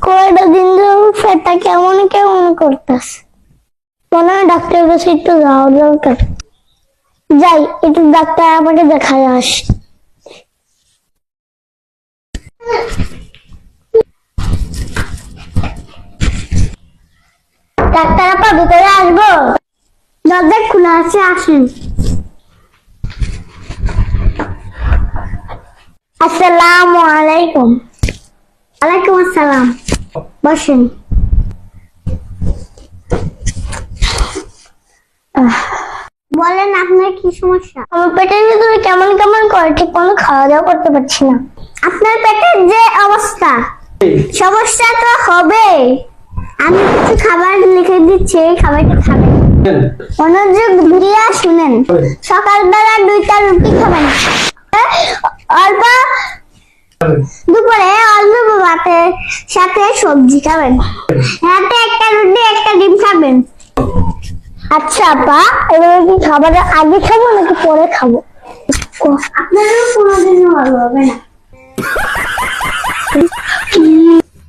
কয়টা দিন ধরে পেটটা কেমন কেমন করতেছে, মনে হয় ডাক্তারের কাছে একটু যাওয়া দরকার। যাই, একটু ডাক্তার আমাকে দেখায় আসি। ডাক্তার আপা, ভিতরে আসবো? দরজা খোলা আছে, আসেন। আসসালামু আলাইকুম। ওয়ালাইকুম আসসালাম, বসেন। বলেন আপনার কি সমস্যা? আমার পেটের ভিতরে কেমন কেমন করে, ঠিক মতো খাওয়া দাওয়া করতে পারছি না। আপনার পেটের যে অবস্থা, সমস্যা তো হবে। আমি কিছু খাবার লিখে দিচ্ছি, এই খাবারটা খাবেন। মনোযোগ দিয়ে শুনেন। সকালবেলা 2টা রুটি খাবেন, অল্প দুপুরে অল্প ভাতের সাথে সবজি খাবেন, রাতে 1টা রুটি 1টা ডিম খাবেন। আচ্ছা আপা, এবার কি খাবারের আগে খাবো নাকি পরে খাবো? আপনারও কোনোদিনও ভালো হবে না।